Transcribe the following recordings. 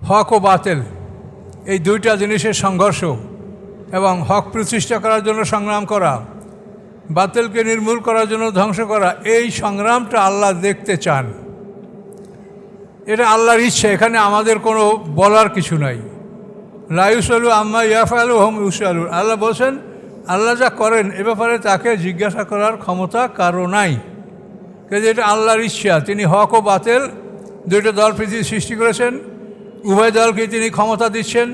হক ও বাতিল এই দুইটা জিনিসের সংঘর্ষ, এবং হক প্রতিষ্ঠা করার জন্য সংগ্রাম করা, বাতিলকে নির্মূল করার জন্য ধ্বংস করা, এই সংগ্রামটা আল্লাহ দেখতে চান। এটা আল্লাহর ইচ্ছে, এখানে আমাদের কোনো বলার কিছু নাই। লা ইউসালু আম্মা ইয়াফআলু হুম ইউসালুন। আল্লাহ বলছেন, আল্লাহ যা করেন এ ব্যাপারে তাকে জিজ্ঞাসা করার ক্ষমতা কারো নাই, কিন্তু এটা আল্লাহর ইচ্ছা। তিনি হক ও বাতিল দুইটা দল পৃথিবী সৃষ্টি করেছেন, উভয় দলকে তিনি ক্ষমতা দিচ্ছেন।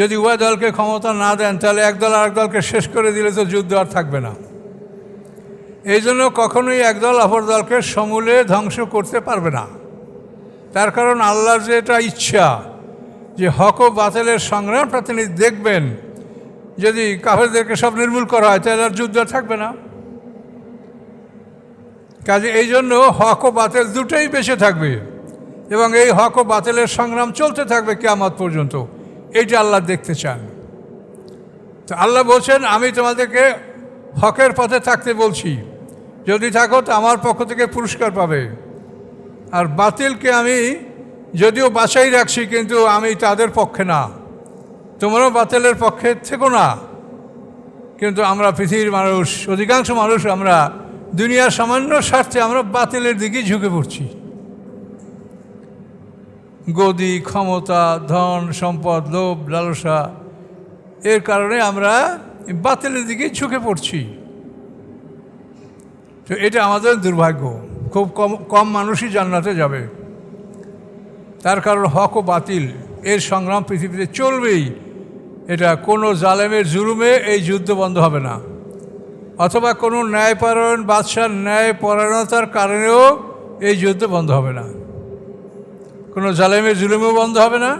যদি উভয় দলকে ক্ষমতা না দেন তাহলে একদল আরেক দলকে শেষ করে দিলে তো যুদ্ধ আর থাকবে না। এই জন্য কখনোই একদল অপর দলকে সমূলে ধ্বংস করতে পারবে না। তার কারণ আল্লাহর যে এটা ইচ্ছা যে হক ও বাতিলের সংগ্রামটা তিনি দেখবেন। যদি কাফেরদেরকে সব নির্মূল করা হয় তাহলে আর যুদ্ধ থাকবে না। কাজে এই জন্য হক ও বাতিল দুটোই বেঁচে থাকবে, এবং এই হক ও বাতিলের সংগ্রাম চলতে থাকবে কিয়ামত পর্যন্ত। এইটা আল্লাহ দেখতে চান। তো আল্লাহ বলছেন, আমি তোমাদেরকে হকের পথে থাকতে বলছি, যদি থাকো তো আমার পক্ষ থেকে পুরস্কার পাবে। আর বাতিলকে আমি যদিও বাছাই রাখছি, কিন্তু আমি তাদের পক্ষে না। তোমরাও বাতিলের পক্ষে থেকো না। কিন্তু আমরা পৃথিবীর মানুষ, অধিকাংশ মানুষ আমরা দুনিয়ার সামান্য স্বার্থে আমরা বাতিলের দিকেই ঝুঁকে পড়ছি। গদি, ক্ষমতা, ধন সম্পদ, লোভ, লালসা, এর কারণে আমরা বাতিলের দিকেই ঝুঁকে পড়ছি। তো এটা আমাদের দুর্ভাগ্য। খুব কম মানুষই জান্নাতে যাবে। তার কারণ হক ও বাতিল এর সংগ্রাম পৃথিবীতে চলবেই। এটা কোনো জালেমের জুলুমে এই যুদ্ধ বন্ধ হবে না, অথবা কোনো ন্যায়পরায়ণ বাদশার ন্যায়পরায়ণতার কারণেও এই যুদ্ধ বন্ধ হবে না। কোনো জালেমের জুলুমেও বন্ধ হবে না,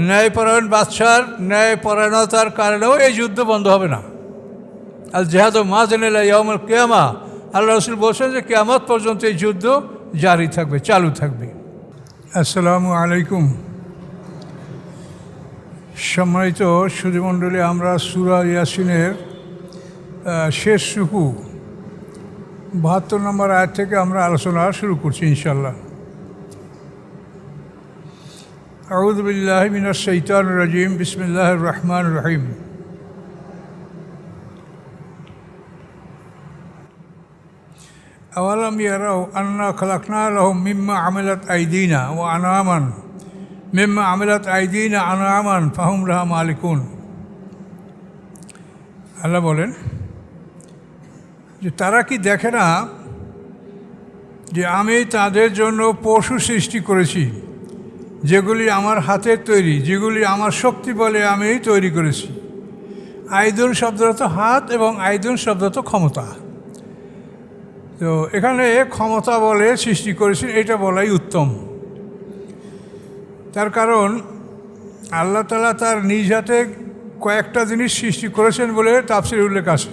ন্যায়পরায়ণ বাদশার ন্যায়পরায়ণতার কারণেও এই যুদ্ধ বন্ধ হবে না। আর জেহাদ মাযনিলা ইয়াউমুল কিয়ামা, আল্লাহ রাসূল বলছেন যে কিয়ামত পর্যন্ত এই যুদ্ধ জারি থাকবে, চালু থাকবে। আসসালামু আলাইকুম। সম্মানিত সুধীমণ্ডলী, আমরা সূরা ইয়াসিনের শেষ রুকু ৭২ নম্বর আয়াত থেকে আমরা আলোচনা শুরু করছি ইনশাআল্লাহ। আউযু বিল্লাহি মিনাশ শাইতানির রাজিম। বিসমিল্লাহির রহমানির রহিম। আওয়ালাম ইয়ারাউ আন্না খালাকনা লাহুম মিম্মা আমিলাত আইদিনা ওয়া আনআমান মিম্মা আমিলাত আইদিনা আনআমান ফাহুম লাহা মালিকুন। আল্লাহ বলেন যে তারা কি দেখে না যে আমি তাদের জন্য পশু সৃষ্টি করেছি, যেগুলি আমার হাতের তৈরি, যেগুলি আমার শক্তি বলে আমি তৈরি করেছি। আইদুন শব্দত হাত এবং আইদুন শব্দত ক্ষমতা। তো এখানে ক্ষমতা বলে সৃষ্টি করেছি, এটা বলাই উত্তম। তার কারণ আল্লাহ তাআলা তার নিজ হাতে কয়েকটা জিনিস সৃষ্টি করেছেন বলে তাফসীরে উল্লেখ আছে।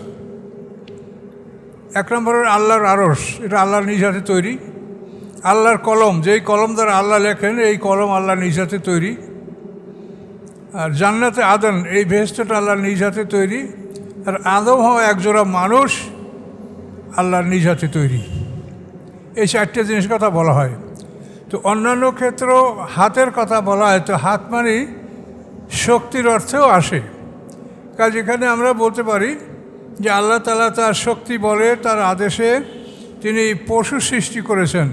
এক নম্বরের আল্লাহর আরশ, এটা আল্লাহর নিজ হাতে তৈরি। আল্লাহর কলম, যেই কলম দ্বারা আল্লাহ লেখেন, এই কলম আল্লাহর নিজ হাতে তৈরি। আর জান্নাতে আদন, এই বেহেশতটা আল্লাহর নিজ হাতে তৈরি। আর আদম হওয়া একজোড়া মানুষ আল্লাহর নিজ হাতে তৈরি। এই চারটে জিনিস কথা বলা হয়। তো অন্যান্য ক্ষেত্রেও হাতের কথা বলা হয়, তো হাত মানে শক্তির অর্থেও আসে। কাজ এখানে আমরা বলতে পারি যে আল্লাহ তাআলা তার শক্তি বলে, তার আদেশে তিনি পশু সৃষ্টি করেছেন,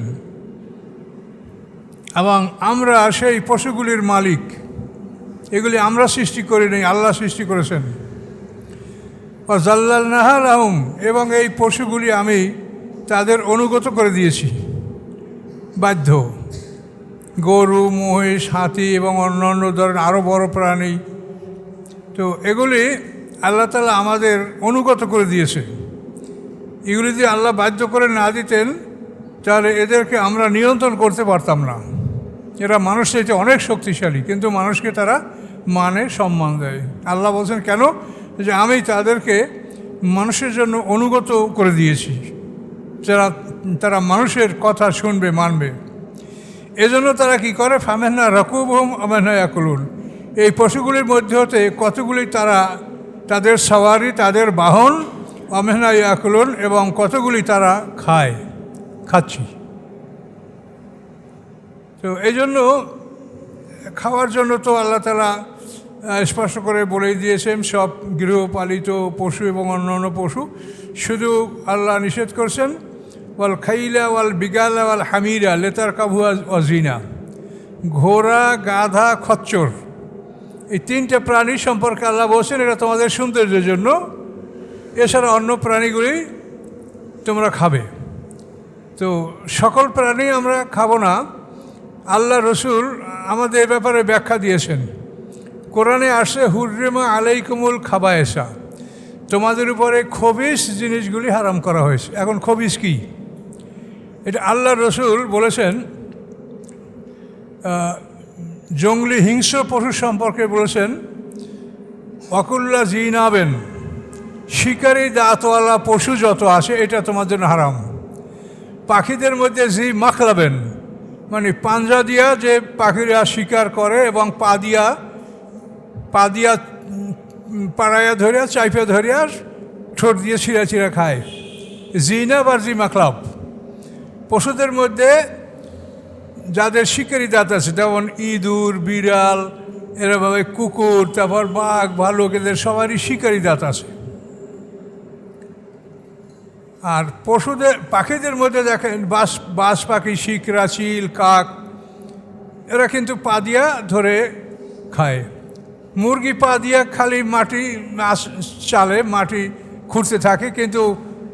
এবং আমরা সেই পশুগুলির মালিক। এগুলি আমরা সৃষ্টি করি নাই, আল্লাহ সৃষ্টি করেছেন। ওয়াযাল্লালনাহা লাহুম, এবং এই পশুগুলি আমি তাদের অনুগত করে দিয়েছি, বাধ্য। গরু, মহিষ, হাতি এবং অন্যান্য ধরেন আরও বড় প্রাণী, তো এগুলি আল্লাহ তাআলা আমাদের অনুগত করে দিয়েছে। এগুলি যদি আল্লাহ বাধ্য করে না দিতেন তাহলে এদেরকে আমরা নিয়ন্ত্রণ করতে পারতাম না। এরা মানুষ চাইতে অনেক শক্তিশালী, কিন্তু মানুষকে তারা মানে, সম্মান দেয়। আল্লাহ বলছেন কেন? যে আমি তাদেরকে মানুষের জন্য অনুগত করে দিয়েছি, তারা মানুষের কথা শুনবে, মানবে। এজন্য তারা কি করে? ফামেনা রাকুবহুম আমেনা ইয়াকুলুন, এই পশুগুলির মধ্যে হতে কতগুলি তারা তাদের সওয়ারি, তাদের বাহন, আমেনা ইয়াকুলুন, এবং কতগুলি তারা খাচ্ছি। তো এই জন্য খাওয়ার জন্য তো আল্লাহ তাআলা স্পষ্ট করে বলেই দিয়েছেন সব গৃহপালিত পশু এবং অন্যান্য পশু, শুধু আল্লাহ নিষেধ করছেন ওয়াল খাইলা ওয়াল বিগালা ওয়াল হামিরা লেতার কাবুয়া অজিনা, ঘোড়া, গাধা, খচ্চর, এই তিনটে প্রাণী সম্পর্কে আল্লাহ বলছেন এটা তোমাদের সৌন্দর্যের জন্য, এছাড়া অন্য প্রাণীগুলি তোমরা খাবে। তো সকল প্রাণী আমরা খাবো না। আল্লাহ রসুল আমাদের এ ব্যাপারে ব্যাখ্যা দিয়েছেন। কোরআনে আসে হুররিমা আলাইকুমুল খাবায়েসা, তোমাদের উপরে খবিস জিনিসগুলি হারাম করা হয়েছে। এখন খবিস কি? এটা আল্লাহ রসুল বলেছেন জঙ্গলি হিংস্র পশু সম্পর্কে বলেছেন অকুল্লা জিনাবেন, শিকারী দাঁতওয়ালা পশু যত আসে এটা তোমার জন্য হারাম। পাখিদের মধ্যে জি মাখলাবেন, মানে পাঞ্জা দিয়া যে পাখিরা শিকার করে এবং পা দিয়া পাড়াইয়া ধরিয়া চাইপে ধরিয়া ঠোঁট দিয়ে ছিঁড়া ছিঁড়া খায়, জিনাব আর জি মাখলাব। পশুদের মধ্যে যাদের শিকারি দাঁত আছে, যেমন ইঁদুর, বিড়াল, এরভাবে কুকুর, তারপর বাঘ, ভালুক, এদের সবারই শিকারি দাঁত আছে। আর পাখিদের মধ্যে দেখেন বাজ পাখি, শিকরা, চিল, কাক, এরা কিন্তু পা দিয়া ধরে খায়। মুরগি পা দিয়া খালি মাটি চালে, মাটি খুঁড়তে থাকে, কিন্তু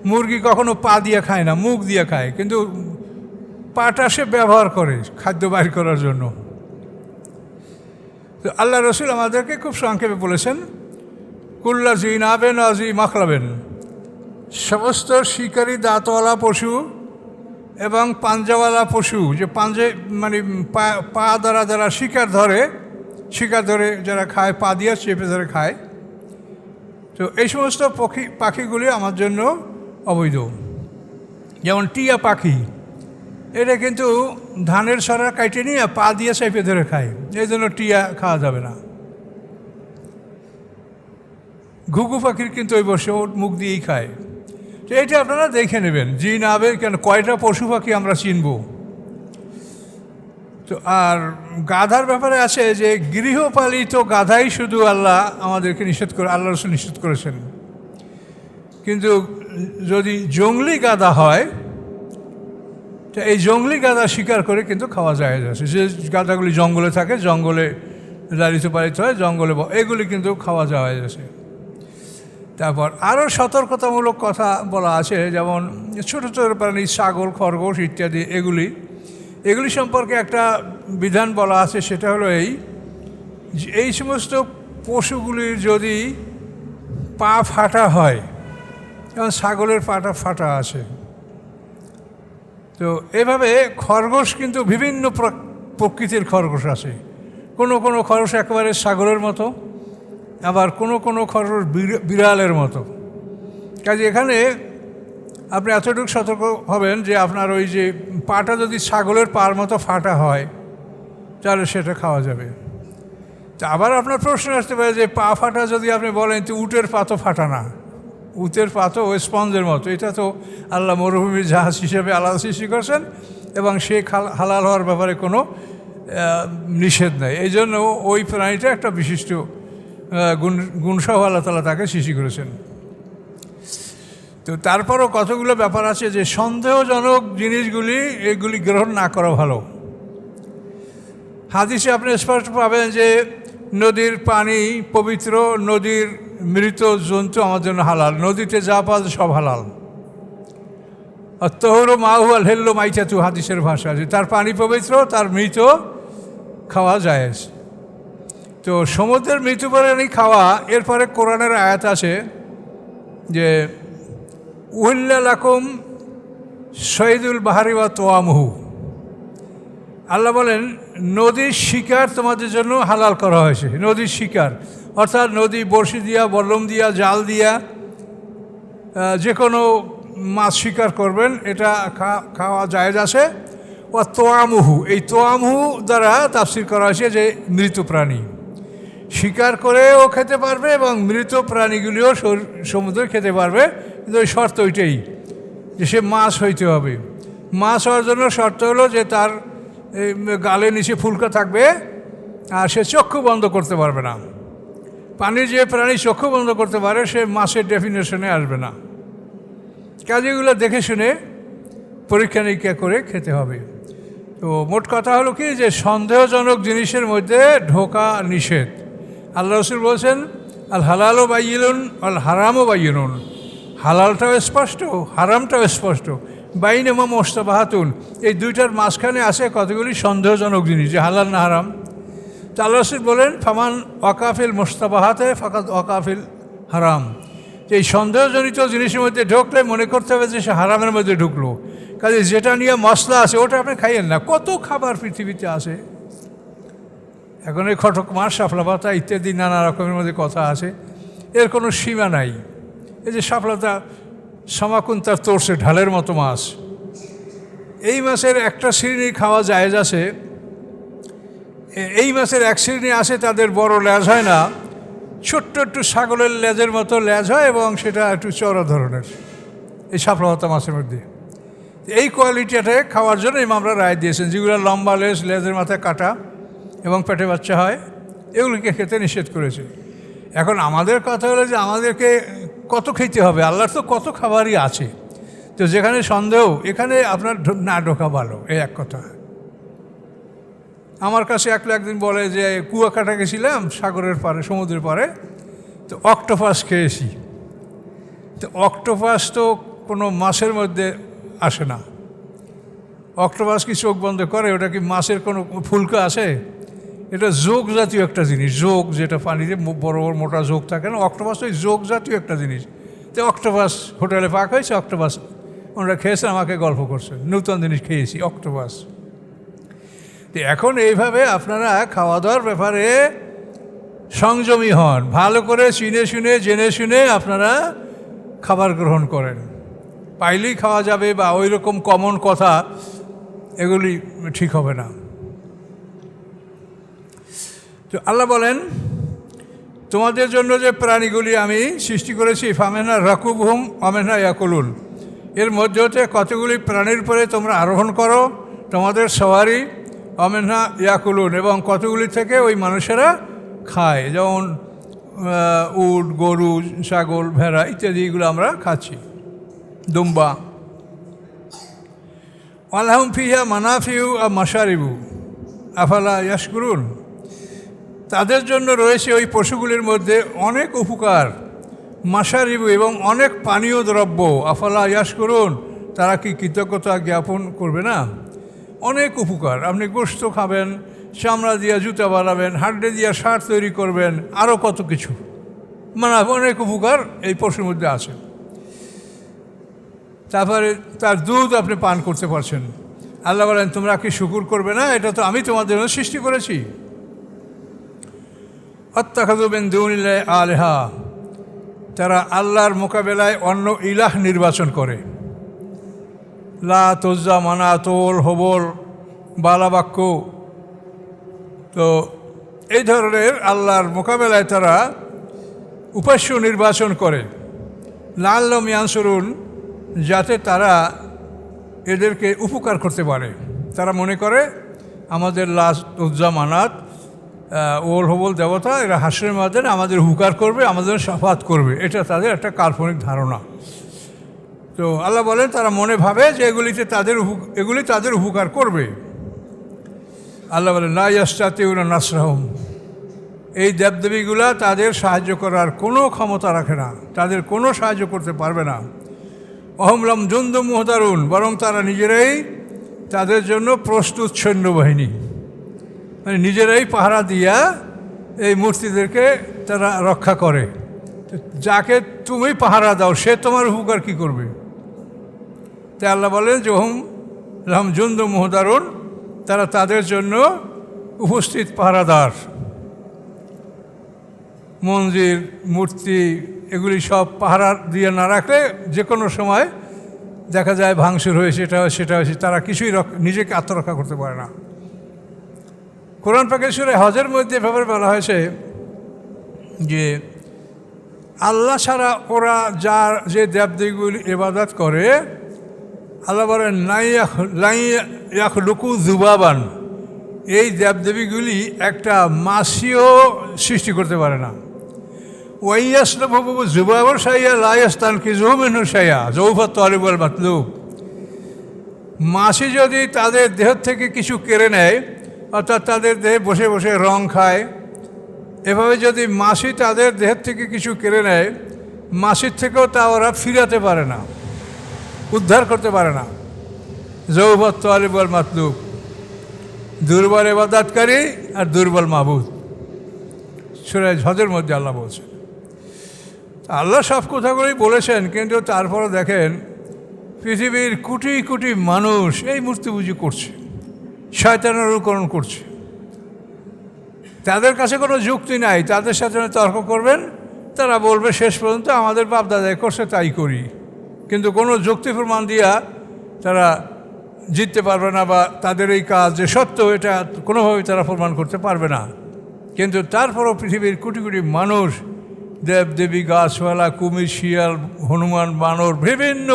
মুরগি কখনো পা দিয়ে খায় না, মুখ দিয়ে খায়, কিন্তু পাটা সে ব্যবহার করে খাদ্য বাইর করার জন্য। তো আল্লাহ রসুল আমাদেরকে খুব সংক্ষেপে বলেছেন কুল্লা জিনাবেন আজি মাখলাবেন, সমস্ত শিকারী দাঁতওয়ালা পশু এবং পাঞ্জাওয়ালা পশু, যে পাঞ্জে মানে পা দ্বারা যারা শিকার ধরে যারা খায়, পা দিয়ে চেপে ধরে খায়, তো এই সমস্ত পাখিগুলি আমার জন্য অবৈধ। যেমন টিয়া পাখি, এটা কিন্তু ধানের সরা কাটে নিয়ে পা দিয়ে চেপে ধরে খায়, এই জন্য টিয়া খাওয়া যাবে না। ঘুঘু পাখির কিন্তু ওই বসে মুখ দিয়েই খায়। তো এটা আপনারা দেখে নেবেন জিন আবে কেন, কয়টা পশু পাখি আমরা চিনব। তো আর গাধার ব্যাপারে আছে যে গৃহপালিত গাধাই শুধু আল্লাহ আমাদেরকে আল্লাহ রসুল নিষেধ করেছেন, কিন্তু যদি জংলি গাধা হয়, তো এই জংলি গাধা শিকার করে কিন্তু খাওয়া যায় আছে। যে গাধাগুলি জঙ্গলে থাকে, জঙ্গলে লালিত পালিত হয়, জঙ্গলে এগুলি কিন্তু খাওয়া যাওয়া যাচ্ছে। তারপর আরও সতর্কতামূলক কথা বলা আছে, যেমন ছোটো ছোটো প্রাণী, ছাগল, খরগোশ ইত্যাদি, এগুলি সম্পর্কে একটা বিধান বলা আছে। সেটা হলো এই সমস্ত পশুগুলির যদি পা ফাটা হয়, যেমন ছাগলের পাটা ফাটা আছে, তো এভাবে খরগোশ কিন্তু বিভিন্ন প্রকৃতির খরগোশ আছে। কোনো খরগোশ একেবারে ছাগলের মতো, আবার কোনো খরগোশ বিড়ালের মতো। কাজে এখানে আপনি এতটুকু সতর্ক হবেন যে আপনার ওই যে পাটা যদি ছাগলের পার মতো ফাটা হয়, তাহলে সেটা খাওয়া যাবে। তা আবার আপনার প্রশ্ন আসতে পারে যে পা ফাটা যদি আপনি বলেন, তো উটের পা তো ফাটা না, উটের পা তো ওই স্পঞ্জের মতো। এটা তো আল্লাহ মরুভূমির জাহাজ হিসেবে আলাদা সৃষ্টি করছেন এবং সে হালাল হওয়ার ব্যাপারে কোনো নিষেধ নেই। এই জন্য ওই প্রাণীটা একটা বিশিষ্ট গুণসহ আল্লাহ তাআলা তাকে সৃষ্টি করেছেন। তো তারপরও কতগুলো ব্যাপার আছে যে সন্দেহজনক জিনিসগুলি, এগুলি গ্রহণ না করা ভালো। হাদিসে আপনি স্পষ্ট পাবেন যে নদীর পানি পবিত্র, নদীর মৃত জন্তু আমার জন্য হালাল, নদীতে যা পাওয়া সব হালাল। আর তহরু মাহু আল হেল্লো মাইচাতু, হাদিসের ভাষা আছে, তার পানি পবিত্র, তার মৃত খাওয়া যায়। তো সমুদ্রের মৃত প্রাণী খাওয়া, এরপরে কোরআনের আয়াত আছে যে উহিল্লা লাকুম সৈদুল বাহারি ওয়া তোয়ামহু, আল্লাহ বলেন নদীর শিকার তোমাদের জন্য হালাল করা হয়েছে। নদীর শিকার অর্থাৎ নদী বড়শি দিয়া, বল্লম দিয়া, জাল দিয়া যে কোনো মাছ শিকার করবেন, এটা খাওয়া জায়েজ আছে। ও তোয়ামহু, এই তোয়ামহু দ্বারা তাফসির করা হয়েছে যে মৃত প্রাণী শিকার করেও খেতে পারবে এবং মৃত প্রাণীগুলিও সমুদ্রে খেতে পারবে, কিন্তু ওই শর্ত ওইটাই যে সে মাছ হইতে হবে। মাছ হওয়ার জন্য শর্ত হলো যে তার গালে নিচে ফুলকা থাকবে আর সে চক্ষু বন্ধ করতে পারবে না। পানির যে প্রাণী চক্ষু বন্ধ করতে পারে সে মাছের ডেফিনেশনে আসবে না। কাজেগুলো দেখে শুনে পরীক্ষা নিরীক্ষা করে খেতে হবে। তো মোট কথা হলো কি যে সন্দেহজনক জিনিসের মধ্যে ঢোকা নিষেধ। আল্লাহ রসুল বলছেন আল হালালও বাইয়িনুন আল হারামও বাইয়িনুন, হালালটাও স্পষ্ট হারামটাও স্পষ্ট, বাইনামা মুশতাবাহাতুন, এই দুইটার মাঝখানে আছে কতগুলি সন্দেহজনক জিনিস যে হালাল না হারাম। তো আল্লাহ রসুল বলেন ফামান ওয়াকাফিল মুশতাবাহাতে ফাকাত ওয়াকাফিল হারাম, এই সন্দেহজনিত জিনিসের মধ্যে ঢুকলে মনে করতে হবে যে সে হারামের মধ্যে ঢুকলো। কাজে যেটা নিয়ে মশলা আছে ওটা আপনি খাইয়েন না। কত খাবার পৃথিবীতে আছে, এখন এই খটক মাছ, শাপলা পাতা ইত্যাদি নানা রকমের মধ্যে কথা আছে, এর কোনো সীমা নাই। এই যে শাপলাতা সমাকুন তার তোরসে ঢালের মতো মাছ, এই মাছের একটা শ্রেণী খাওয়া জায়েজ আছে। এই মাছের এক শ্রেণী আছে তাদের বড় লেজ হয় না, ছোট্ট একটু ছাগলের লেজের মতো লেজ হয় এবং সেটা একটু চড়া ধরনের, এই শাপলা পাতা মাছের মধ্যে। এই কোয়ালিটিটা খাওয়ার জন্য ইমামরা রায় দিয়েছেন। যেগুলো লম্বা লেজ, লেজের মাথায় কাটা এবং পেটে বাচ্চা হয়, এগুলিকে খেতে নিষেধ করেছে। এখন আমাদের কথা হলো যে আমাদেরকে কত খেতে হবে, আল্লাহর তো কত খাবারই আছে। তো যেখানে সন্দেহ এখানে আপনার না ঢোকা ভালো, এই এক কথা। আমার কাছে একদিন বলে যে কুয়াকাটা গেছিলাম সাগরের পাড়ে, সমুদ্রের পাড়ে, তো অক্টোপাস খেয়েছি। তো অক্টোপাস তো কোনো মাছের মধ্যে আসে না। অক্টোপাস কি চোখ বন্ধ করে? ওটা কি মাছের কোনো ফুলকা আছে? এটা যোগ জাতীয় একটা জিনিস, যোগ যেটা পানিতে বড় বড় মোটা যোগ থাকে না, অক্টোপাস ওই যোগ জাতীয় একটা জিনিস। তো অক্টোপাস হোটেলে পাক হয়েছে, অক্টোপাস ওনারা খেয়েছে, আমাকে গল্প করছে নতুন জিনিস খেয়েছি অক্টোপাস। তো এখন এইভাবে আপনারা খাওয়া দাওয়ার ব্যাপারে সংযমী হন, ভালো করে চিনে শুনে জেনে শুনে আপনারা খাবার গ্রহণ করেন। পাইলেই খাওয়া যাবে বা ওই রকম কমন কথা এগুলি ঠিক হবে না। তো আল্লাহ বলেন তোমাদের জন্য যে প্রাণীগুলি আমি সৃষ্টি করেছি ফামেনা রাকুবহুম আমেনা ইয়াকুলুন, এর মধ্যে হতে কতগুলি প্রাণীর পরে তোমরা আরোহণ করো তোমাদের সওয়ারি, আমেনা ইয়াকুলুন, এবং কতগুলি থেকে ওই মানুষেরা খায়, যেমন উট, গরু, ছাগল, ভেড়া ইত্যাদি এগুলো আমরা খাচ্ছি, দুম্বা। আলহাম ফিহা মানাফিউ আর মাশারিবু আফালা ইয়াশকুরুন, তাদের জন্য রয়েছে ওই পশুগুলির মধ্যে অনেক উপকার, মাশারিবু এবং অনেক পানীয় দ্রব্য, আফালা ইয়াশকুরুন, তারা কি কৃতজ্ঞতা জ্ঞাপন করবে না? অনেক উপকার, আপনি গোশত খাবেন, চামড়া দিয়ে জুতা বানাবেন, হাড্ডি দিয়ে সার তৈরি করবেন, আরও কত কিছু, মানে অনেক উপকার এই পশুর মধ্যে আছে। তারপরে তার দুধ আপনি পান করতে পারছেন। আল্লাহ বলেন তোমরা কি শুকুর করবে না? এটা তো আমি তোমাদের জন্য সৃষ্টি করেছি। আত্তাখাযু মিন দুনিল্লাহি আলিহা, তারা আল্লাহর মোকাবেলায় অন্য ইলাহ নির্বাচন করে। লাত, উজ্জা, মানাত, হবল, বালাবাক্য, তো এই ধরনের আল্লাহর মোকাবেলায় তারা উপাস্য নির্বাচন করে। লাআল্লাহুম ইয়ানসুরুন, যাতে তারা এদেরকে উপকার করতে পারে। তারা মনে করে আমাদের লাত, উজ্জা, মানাত, ওল, হবল দেবতা এরা হাসরের মাধ্যমে আমাদের উপকার করবে, আমাদের শাফাত করবে, এটা তাদের একটা কাল্পনিক ধারণা। তো আল্লাহ বলেন তারা মনে ভাবে যে এগুলি তাদের উপকার করবে। আল্লাহ বলেন লা ইয়াস্তাতিউনা নাসরাহুম, এই দেবদেবীগুলা তাদের সাহায্য করার কোনো ক্ষমতা রাখে না, তাদের কোনো সাহায্য করতে পারবে না। অহমলাম জুন্দুম মুহতারুন, বরং তারা নিজেরাই তাদের জন্য প্রস্তুত সৈন্যবাহিনী, মানে নিজেরাই পাহারা দিয়া এই মূর্তিদেরকে তারা রক্ষা করে। যাকে তুমি পাহারা দাও সে তোমার উপকার কী করবে? তাই আল্লাহ বলেন যে ওহম লাহুম জুন্দুম মুহতারুন, তারা তাদের জন্য উপস্থিত পাহারাদার। মন্দির, মূর্তি এগুলি সব পাহারা দিয়ে না রাখলে যে কোনো সময় দেখা যায় ভাঙচুর হয়েছে, সেটা হয়েছে, তারা কিছুই নিজেকে আত্মরক্ষা করতে পারে না। কোরআন পাকের সূরা হজের মধ্যে ব্যাপারে বলা হয়েছে যে আল্লাহ ছাড়া ওরা যে দেবদেবীগুলি ইবাদত করে, আল্লাহ বলেন লা ইয়াখলুকু যুবাবান, এই দেবদেবীগুলি একটা মাছিও সৃষ্টি করতে পারে না। ওয়াইয়াসলভু যুবাবর সাইয়া লাইয়াস্তান কি জুমেনু সাইয়া জৌফা তলিবল মাতলুব। মাছি যদি তাদের দেহ থেকে কিছু কেড়ে নেয়, অর্থাৎ তাদের দেহে বসে বসে রং খায়, এভাবে যদি মাছি তাদের দেহের থেকে কিছু কেড়ে নেয়, মাছির থেকেও তা ওরা ফিরাতে পারে না, উদ্ধার করতে পারে না। জৌফা তলিবল মাতলুব, দুর্বল ইবাদতকারী আর দুর্বল মাবুদ। সূরা হজের মধ্যে আল্লাহ বলছেন। আল্লাহ সব কথাগুলোই বলেছেন, কিন্তু তারপরও দেখেন পৃথিবীর কোটি কোটি মানুষ এই মূর্তিপূজা করছে, শয়তানের অনুকরণ করছে। তাদের কাছে কোনো যুক্তি নাই, তাদের সাথে তর্ক করবেন, তারা বলবে শেষ পর্যন্ত আমাদের বাপ দাদাই করছে তাই করি, কিন্তু কোনো যুক্তি প্রমাণ দিয়া তারা জিততে পারবে না, বা তাদের এই কাজ যে সত্য এটা কোনোভাবেই তারা প্রমাণ করতে পারবে না। কিন্তু তারপরও পৃথিবীর কোটি কোটি মানুষ দেবদেবী, গাছপালা, কুমির, শিয়াল, হনুমান, বানর, বিভিন্ন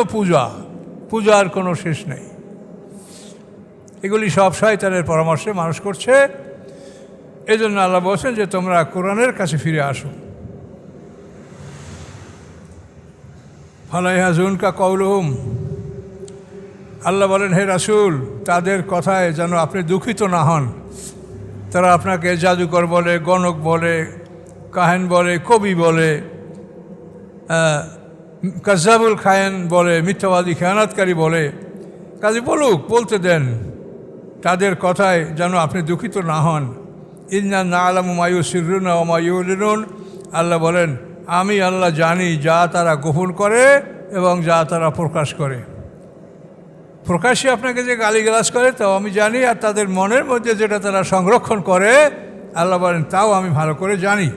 পূজার কোনো শেষ নেই। এগুলি সব শয়তানের পরামর্শে মানুষ করছে। এই জন্য আল্লাহ বলছেন যে তোমরা কোরআনের কাছে ফিরে আসো। ফালাইহাজুনকা কওলুহুম, আল্লাহ বলেন হে রাসূল, তাদের কথায় যেন আপনি দুঃখিত না হন। তারা আপনাকে জাদুকর বলে, গণক বলে, কাহেন বলে, কবি বলে, কাজ্জাবুল খায়েন বলে, মিথ্যাবাদী খেয়ানাতকারী বলে। কাজে বলুক, বলতে দেন, তাদের কথায় যেন আপনি দুঃখিত না হন। ইন্না না'লামু মা ইউসিররুনা ওয়া মা ইউলিনুন, আল্লাহ বলেন আমি আল্লাহ জানি যা তারা গোপন করে এবং যা তারা প্রকাশ করে। প্রকাশ্যে আপনাকে যে গালিগালাজ করে তাও আমি জানি, আর তাদের মনের মধ্যে যেটা তারা সংরক্ষণ করে আল্লাহ বলেন তাও আমি ভালো করে জানি।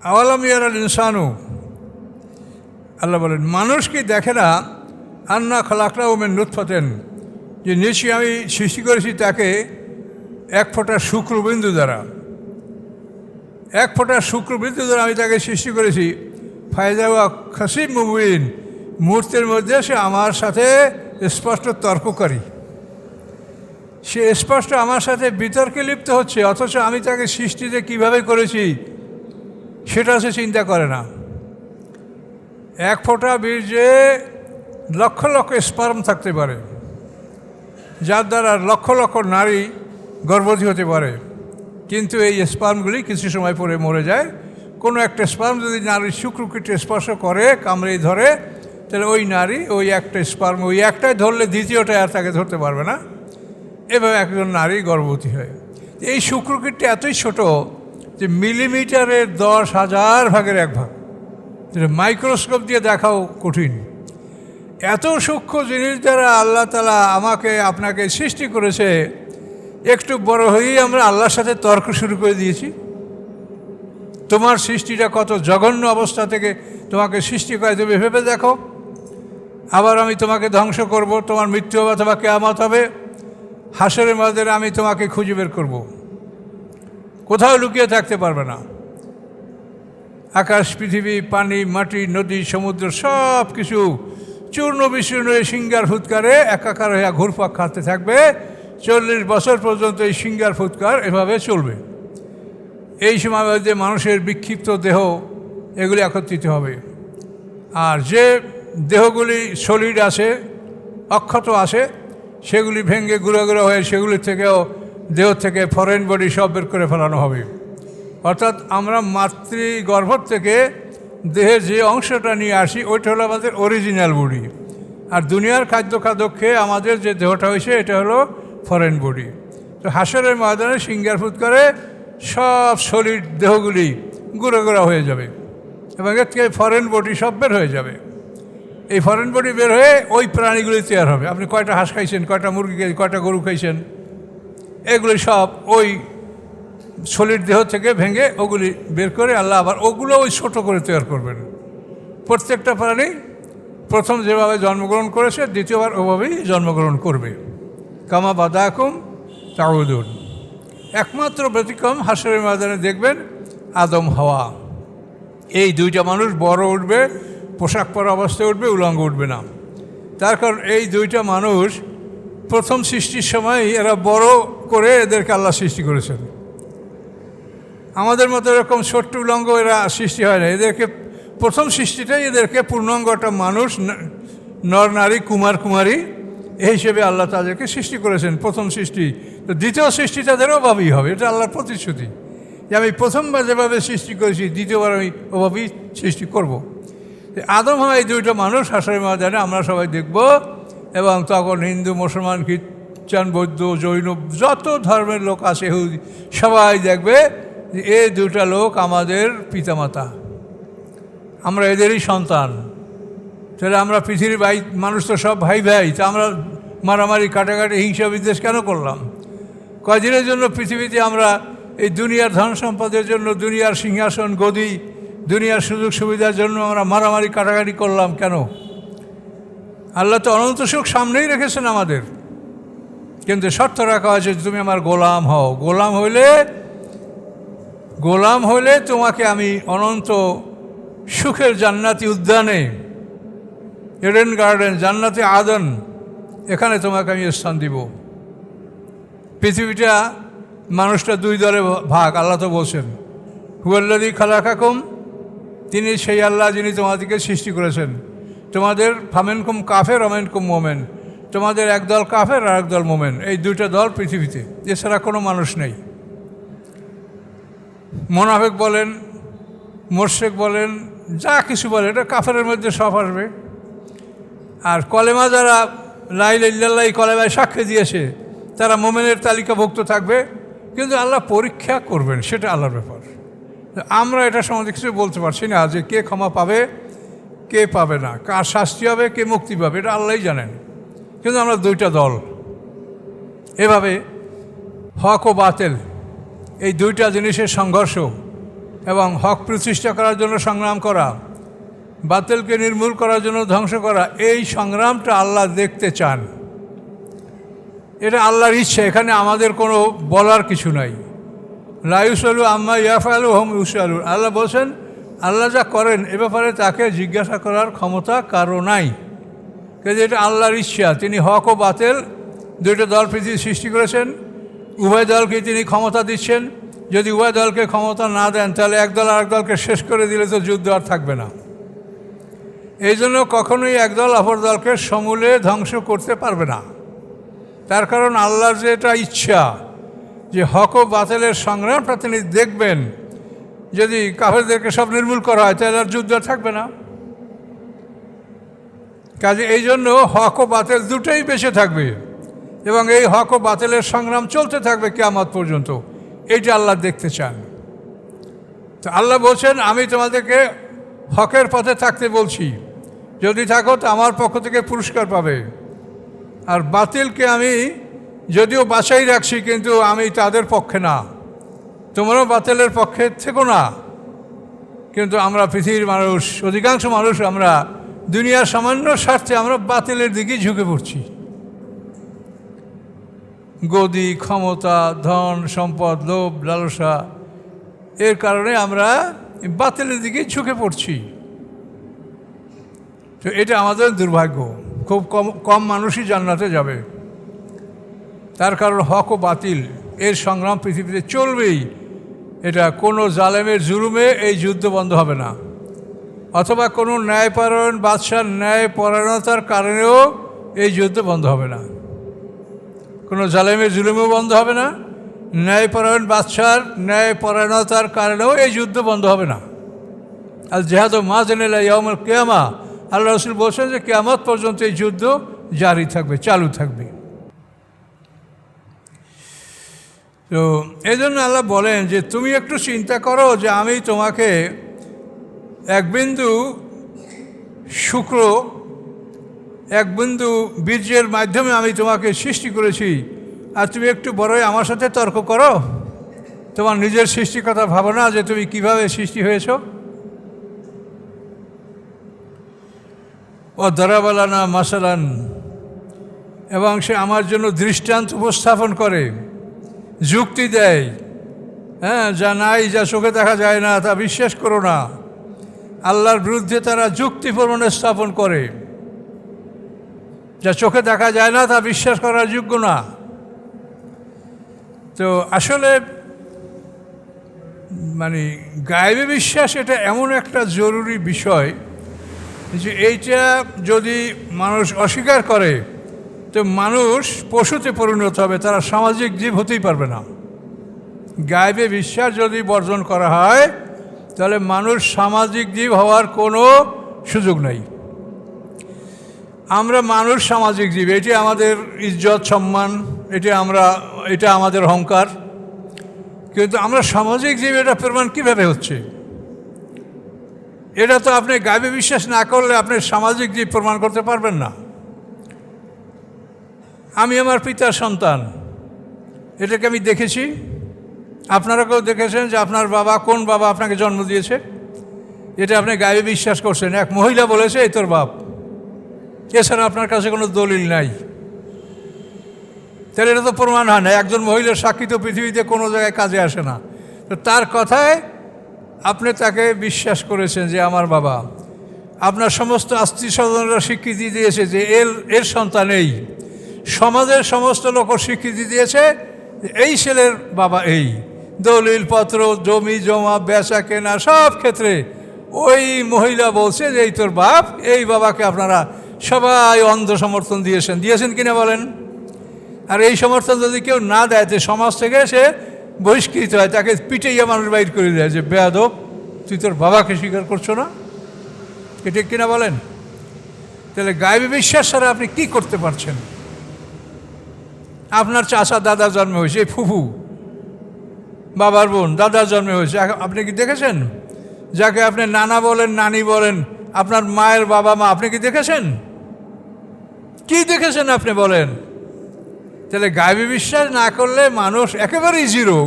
আওয়ালাম ইয়ারাল ইনসানু, আল্লাহ বলেন মানুষ কি দেখে না, আন্না খলাকনাহু মিন নুতফাতিন, যে নিশ্চয়ই আমি সৃষ্টি করেছি তাকে এক ফোঁটা শুক্রবিন্দু দ্বারা। এক ফোঁটা শুক্রবিন্দু দ্বারা আমি তাকে সৃষ্টি করেছি। ফায়দা খাসিম মুবিন, মুহূর্তের মধ্যে সে আমার সাথে স্পষ্ট তর্ককারী, সে স্পষ্ট আমার সাথে বিতর্কে লিপ্ত হচ্ছে, অথচ আমি তাকে সৃষ্টিতে কিভাবে করেছি সেটা সে চিন্তা করে না। এক ফোঁটা বীর্যে লক্ষ লক্ষ স্পার্ম থাকতে পারে, যার দ্বারা লক্ষ লক্ষ নারী গর্ভবতী হতে পারে, কিন্তু এই স্পার্মগুলি কিছু সময় পরে মরে যায়। কোনো একটা স্পার্ম যদি নারীর শুক্রকীটে স্পর্শ করে, কামড়ে ধরে, তাহলে ওই নারী ওই একটা স্পার্ম, ওই একটাই ধরলে দ্বিতীয়টায় আর তাকে ধরতে পারবে না। এভাবে একজন নারী গর্ভবতী হয়। এই শুক্রকীটটা এতই ছোট যে মিলিমিটারের 10,000 ভাগের 1 ভাগ, যেটা মাইক্রোস্কোপ দিয়ে দেখাও কঠিন। এত সূক্ষ্ম জিনিস দ্বারা আল্লাহ তাআলা আমাকে আপনাকে সৃষ্টি করেছে, একটু বড় হয়েই আমরা আল্লাহর সাথে তর্ক শুরু করে দিয়েছি। তোমার সৃষ্টিটা কত জঘন্য অবস্থা থেকে তোমাকে সৃষ্টি করে, তুমি ভেবে দেখো। আবার আমি তোমাকে ধ্বংস করব, তোমার মৃত্যু হবে অথবা কিয়ামত হবে, হাসরের ময়দানে আমি তোমাকে খুঁজে বের করব, কোথাও লুকিয়ে থাকতে পারবে না। আকাশ, পৃথিবী, পানি, মাটি, নদী, সমুদ্র সব কিছু চূর্ণ বিচূর্ণ হয়ে সিঙ্গার ফুৎকারে একাকার হয়ে ঘুরপাক খাতে থাকবে। 40 বছর পর্যন্ত এই সিঙ্গার ফুৎকার এভাবে চলবে। এই সময় মধ্যে মানুষের বিক্ষিপ্ত দেহ এগুলি একত্রিত হবে, আর যে দেহগুলি সলিড আছে, অক্ষত আছে, সেগুলি ভেঙে গুঁড়ো গুঁড়ো হয়ে সেগুলির থেকেও দেহ থেকে ফরেন বডি সব বের করে ফেলানো হবে। অর্থাৎ আমরা মাতৃগর্ভ থেকে দেহের যে অংশটা নিয়ে আসি ওইটা হলো আমাদের অরিজিনাল বডি, আর দুনিয়ার খাদ্য খেয়ে আমাদের যে দেহটা হয়েছে এটা হলো ফরেন বডি। তো হাসরের ময়দানে সিঙ্গার ফুৎকারে সব সলিড দেহগুলি গুঁড়ো গুঁড়ো হয়ে যাবে এবং এর থেকে ফরেন বডি সব বের হয়ে যাবে। এই ফরেন বডি বের হয়ে ওই প্রাণীগুলি তৈরি হবে। আপনি কয়টা হাঁস খাইছেন, কয়টা মুরগি খাইছেন, কয়টা গরু খাইছেন, এগুলি সব ওই সলিড দেহ থেকে ভেঙে ওগুলি বের করে আল্লাহ আবার ওগুলো ওই ছোটো করে তৈরি করবেন। প্রত্যেকটা প্রাণী প্রথম যেভাবে জন্মগ্রহণ করেছে দ্বিতীয়বার ওভাবেই জন্মগ্রহণ করবে। কামা বাদাকুম তাউদুন। একমাত্র ব্যতিক্রম হাসরের ময়দানে দেখবেন আদম হাওয়া, এই দুইটা মানুষ বড় উঠবে, পোশাক পরা অবস্থায় উঠবে, উলঙ্গ উঠবে না। তার কারণ এই দুইটা মানুষ প্রথম সৃষ্টির সময় এরা বড় করে এদেরকে আল্লাহ সৃষ্টি করেছেন। আমাদের মতো এরকম ছোট্ট উলঙ্গ এরা সৃষ্টি হয় না। এদেরকে প্রথম সৃষ্টিটাই এদেরকে পূর্ণাঙ্গ একটা মানুষ, নর নারী, কুমার কুমারী এই হিসেবে আল্লাহ তাদেরকে সৃষ্টি করেছেন প্রথম সৃষ্টি। তো দ্বিতীয় সৃষ্টি তাদের অভাবই হবে, এটা আল্লাহর প্রতিশ্রুতি যে আমি প্রথমবার যেভাবে সৃষ্টি করেছি দ্বিতীয়বার আমি ওভাবেই সৃষ্টি করব। আদম হয় এই দুইটা মানুষ হাসরের ময়দানে আমরা সবাই দেখব, এবং তখন হিন্দু, মুসলমান, খ্রিস্টান, বৌদ্ধ, জৈন যত ধর্মের লোক আছে সবাই দেখবে যে এই দুটা লোক আমাদের পিতামাতা, আমরা এদেরই সন্তান। তাহলে আমরা পৃথিবীর মানুষ তো সব ভাই ভাই, তা আমরা মারামারি, কাটাকাটি, হিংসা বিদ্বেষ কেন করলাম? কয়দিনের জন্য পৃথিবীতে আমরা এই দুনিয়ার ধন সম্পদের জন্য, দুনিয়ার সিংহাসন গদি, দুনিয়ার সুযোগ সুবিধার জন্য আমরা মারামারি কাটাকাটি করলাম কেন? আল্লাহ তো অনন্ত সুখ সামনেই রেখেছেন আমাদের, কিন্তু শর্ত রাখা হয়েছে তুমি আমার গোলাম হও। গোলাম হইলে তোমাকে আমি অনন্ত সুখের জান্নাতি উদ্যানে, এডেন গার্ডেন, জান্নাতে আদন, এখানে তোমাকে আমি স্থান দিব। পৃথিবীটা মানুষটা দুই দলে ভাগ। আল্লাহ তো বলছেন হুয়াল্লাযী খালাকাকুম, তিনি সেই আল্লাহ যিনি তোমাদেরকে সৃষ্টি করেছেন। তোমাদের ফামিনকুম কাফের ওয়ামিনকুম মোমেন, তোমাদের একদল কাফের আর একদল মোমেন, এই দুইটা দল পৃথিবীতে, এছাড়া কোনো মানুষ নেই। মোনাফেক বলেন, মোরশেক বলেন, যা কিছু বলে এটা কাফেরের মধ্যে সব আসবে। আর কলেমা যারা লা ইলাহা ইল্লাল্লাহ কলেমায় সাক্ষ্য দিয়েছে তারা মোমেনের তালিকাভুক্ত থাকবে, কিন্তু আল্লাহ পরীক্ষা করবেন, সেটা আল্লাহর ব্যাপার। আমরা এটা সম্বন্ধে কিছু বলতে পারছি না যে কে ক্ষমা পাবে কে পাবে না, কার শাস্তি হবে কে মুক্তি পাবে, এটা আল্লাহই জানেন। কিন্তু আমরা দুইটা দল, এভাবে হক ও বাতিল এই দুইটা জিনিসের সংঘর্ষ এবং হক প্রতিষ্ঠা করার জন্য সংগ্রাম করা, বাতিলকে নির্মূল করার জন্য ধ্বংস করা, এই সংগ্রামটা আল্লাহ দেখতে চান। এটা আল্লাহর ইচ্ছা, এখানে আমাদের কোনো বলার কিছু নাই। লা ইউসালু আম্মা ইয়াফআলু হুম ইউসালুন, আল্লাহ বলছেন আল্লাহ যা করেন এ ব্যাপারে তাকে জিজ্ঞাসা করার ক্ষমতা কারো নাই। কিন্তু এটা আল্লাহর ইচ্ছা, তিনি হক ও বাতিল দুইটা দল পৃথিবী সৃষ্টি করেছেন, উভয় দলকে তিনি ক্ষমতা দিচ্ছেন। যদি উভয় দলকে ক্ষমতা না দেন তাহলে একদল আরেক দলকে শেষ করে দিলে তো যুদ্ধ আর থাকবে না। এই জন্য কখনোই একদল অপর দলকে সমূলে ধ্বংস করতে পারবে না। তার কারণ আল্লাহর যে এটা ইচ্ছা যে হক ও বাতিলের সংগ্রামটা তিনি দেখবেন। যদি কাফেরদেরকে সব নির্মূল করা হয় তাহলে আর যুদ্ধ থাকবে না। কাজে এই জন্য হক ও বাতিল দুটোই বেঁচে থাকবে এবং এই হক ও বাতিলের সংগ্রাম চলতে থাকবে কিয়ামত পর্যন্ত। এইটা আল্লাহ দেখতে চান। তো আল্লাহ বলছেন আমি তোমাদেরকে হকের পথে থাকতে বলছি, যদি থাকো তো আমার পক্ষ থেকে পুরস্কার পাবে। আর বাতিলকে আমি যদিও বাছাই রাখছি, কিন্তু আমি তাদের পক্ষে না, তোমরাও বাতিলের পক্ষে থেকো না। কিন্তু আমরা পৃথিবীর মানুষ, অধিকাংশ মানুষ আমরা দুনিয়ার সামান্য স্বার্থে আমরা বাতিলের দিকেই ঝুঁকে পড়ছি। গদি, ক্ষমতা, ধন সম্পদ, লোভ, লালসা, এর কারণে আমরা বাতিলের দিকেই ঝুঁকে পড়ছি। তো এটা আমাদের দুর্ভাগ্য। খুব কম মানুষই জান্নাতে যাবে। তার কারণ হক ও বাতিল এর সংগ্রাম পৃথিবীতে চলবেই। এটা কোনো জালেমের জুলুমে এই যুদ্ধ বন্ধ হবে না, অথবা কোনো ন্যায়পরায়ণ বাদশার ন্যায়পরায়ণতার কারণেও এই যুদ্ধ বন্ধ হবে না। কোনো জালেমের জুলুমেও বন্ধ হবে না, ন্যায়পরায়ণ বাদশার ন্যায়পরায়ণতার কারণেও এই যুদ্ধ বন্ধ হবে না। আর জেহাদ মাযেনা ইয়াউমুল কিয়ামা, আল্লাহ রাসূল বলছেন যে কিয়ামত পর্যন্ত এই যুদ্ধ জারি থাকবে, চালু থাকবে। তো এই জন্য আল্লাহ বলেন যে তুমি একটু চিন্তা করো যে আমি তোমাকে এক বিন্দু শুক্র, এক বিন্দু বীর্যের মাধ্যমে আমি তোমাকে সৃষ্টি করেছি, আর তুমি একটু বড়ই আমার সাথে তর্ক করো। তোমার নিজের সৃষ্টির কথা ভাবো না যে তুমি কিভাবে সৃষ্টি হয়েছ। ও দরাবালানা মাসালান, এবং সে আমার জন্য দৃষ্টান্ত উপস্থাপন করে, যুক্তি দেয়। হ্যাঁ, যা নাই, যা চোখে দেখা যায় না তা বিশ্বাস করো না। আল্লাহর বিরুদ্ধে তারা যুক্তি প্রমাণ স্থাপন করে, যা চোখে দেখা যায় না তা বিশ্বাস করার যোগ্য না। তো আসলে মানে গায়েবে বিশ্বাস এটা এমন একটা জরুরি বিষয় যে এইটা যদি মানুষ অস্বীকার করে তো মানুষ পশুতে পরিণত হবে, তারা সামাজিক জীব হতেই পারবে না। গায়েবে বিশ্বাস যদি বর্জন করা হয় তাহলে মানুষ সামাজিক জীব হওয়ার কোনো সুযোগ নেই। আমরা মানুষ সামাজিক জীব, এটি আমাদের ইজ্জত সম্মান, এটা আমাদের অহংকার, কিন্তু আমরা সামাজিক জীব এটা প্রমাণ কীভাবে হচ্ছে? এটা তো আপনি গায়েবে বিশ্বাস না করলে আপনি সামাজিক জীব প্রমাণ করতে পারবেন না। আমি আমার পিতার সন্তান, এটাকে আমি দেখেছি, আপনারা কেউ দেখেছেন যে আপনার বাবা কোন বাবা আপনাকে জন্ম দিয়েছে? এটা আপনি গায়েবে বিশ্বাস করছেন, এক মহিলা বলেছে এই তোর বাপ, এছাড়া আপনার কাছে কোনো দলিল নাই। তাহলে এটা তো প্রমাণ হয় না। একজন মহিলার সাক্ষী তো পৃথিবীতে কোনো জায়গায় কাজে আসে না। তো তার কথায় আপনি তাকে বিশ্বাস করেছেন যে আমার বাবা। আপনার সমস্ত আত্মীয় স্বজনরা স্বীকৃতি দিয়েছে যে এর সন্তান এই, সমাজের সমস্ত লোক স্বীকৃতি দিয়েছে এই ছেলের বাবা এই। দলিলপত্র, জমি জমা, বেচা কেনা সব ক্ষেত্রে ওই মহিলা বলছে যে এই তোর বাপ, এই বাবাকে আপনারা সবাই অন্ধ সমর্থন দিয়েছেন কিনা বলেন? আর এই সমর্থন যদি কেউ না দেয় তো সমাজ থেকে সে বহিষ্কৃত হয়, তাকে পিটাইয়া মানুষ বাইর করে দেয় যে বেয়াদব, তুই তোর বাবাকে স্বীকার করছো না। এটা কিনা বলেন? তাহলে গায়েবী বিশ্বাস ছাড়া আপনি কি করতে পারছেন? আপনার চাচা দাদার জন্ম হয়েছে, ফুফু বাবার বোন দাদার জন্ম হয়েছে, আপনি কি দেখেছেন? যাকে আপনি নানা বলেন নানি বলেন, আপনার মায়ের বাবা মা, আপনি কি দেখেছেন? কি দেখেছেন আপনি বলেন? তাহলে গায়েবী বিশ্বাস না করলে মানুষ একেবারেই জিরো,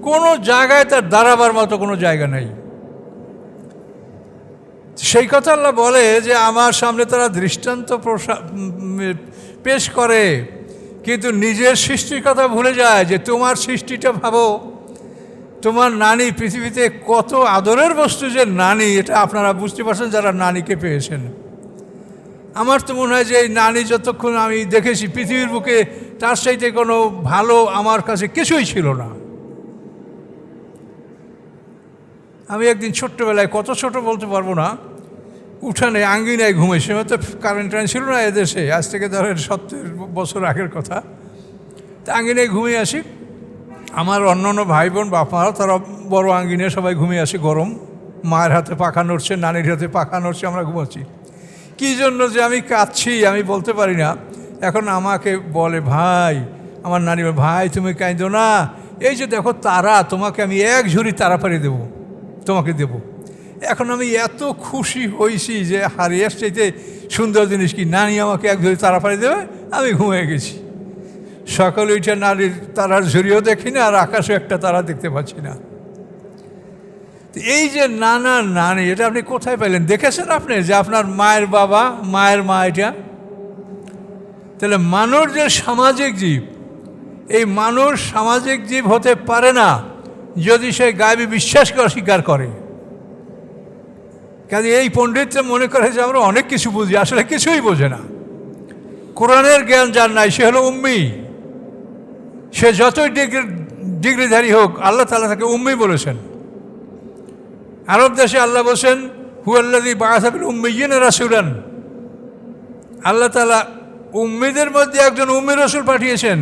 কোনো জায়গায় তার দাঁড়াবার মতো কোনো জায়গা নেই। সেই কথা আল্লাহ বলে যে আমার সামনে তারা দৃষ্টান্ত পেশ করে, কিন্তু নিজের সৃষ্টির কথা ভুলে যায়। যে তোমার সৃষ্টিটা ভাবো, তোমার নানি পৃথিবীতে কত আদরের বস্তু, যে নানি, এটা আপনারা বুঝতে পারছেন যারা নানিকে পেয়েছেন। আমার তো মনে হয় যে এই নানি যতক্ষণ আমি দেখেছি পৃথিবীর বুকে, তার চাইতে কোনো ভালো আমার কাছে কিছুই ছিল না। আমি একদিন ছোট্টবেলায়, কত ছোট বলতে পারবো না, উঠানে আঙ্গিনায় ঘুমেছি। তো কারেন্ট ছিল না এদেশে, আজ থেকে ধরেন 70 বছর আগের কথা। তা আঙ্গিনায় ঘুমিয়ে আসি, আমার অন্যান্য ভাই বোন বাপারা তারা বড় আঙ্গিনায় সবাই ঘুমিয়ে আসি, গরম, মায়ের হাতে পাখা নড়ছে, নানির হাতে পাখা নড়ছে, আমরা ঘুমাচ্ছি। কী জন্য যে আমি কাঁদছি আমি বলতে পারি না। এখন আমাকে বলে ভাই, আমার নানি, ভাই তুমি কাঁদো না, এই যে দেখো তারা, তোমাকে আমি এক ঝুড়ি তারা পাড়ি দেবো, তোমাকে দেবো। এখন আমি এত খুশি হয়েছি যে হারিয়ে চাইতে সুন্দর জিনিস কি, নানি আমাকে এক ঝুড়ি তারা পাড়ি দেবে, আমি ঘুমিয়ে গেছি। সকালে ওইটা নারীর তারার ঝুড়িও দেখি না, আর আকাশে একটা তারা দেখতে পাচ্ছি না। এই যে নানা নানি, এটা আপনি কোথায় পেলেন? দেখেছেন আপনি যে আপনার মায়ের বাবা, মায়ের মা, এটা? তাহলে মানুষ যে সামাজিক জীব, এই মানুষ সামাজিক জীব হতে পারে না যদি সে গায়েবী বিশ্বাসকে অস্বীকার করে। কাজে এই পণ্ডিতরা মনে করে যে আমরা অনেক কিছু বুঝি, আসলে কিছুই বোঝে না। কোরআনের জ্ঞান যার নাই সে হলো উম্মি। সে যতই ডিগ্রিধারী হোক, আল্লাহ তাআলা তাকে উম্মি বলেছেন। আরব দেশে আল্লাহ বলছেন হুয়াল্লাযী বাআসা ফিল উম্মিয়্যিনা রাসূলান, আল্লাহ তাআলা উম্মিদের মধ্যে একজন উম্মি রসুল পাঠিয়েছেন।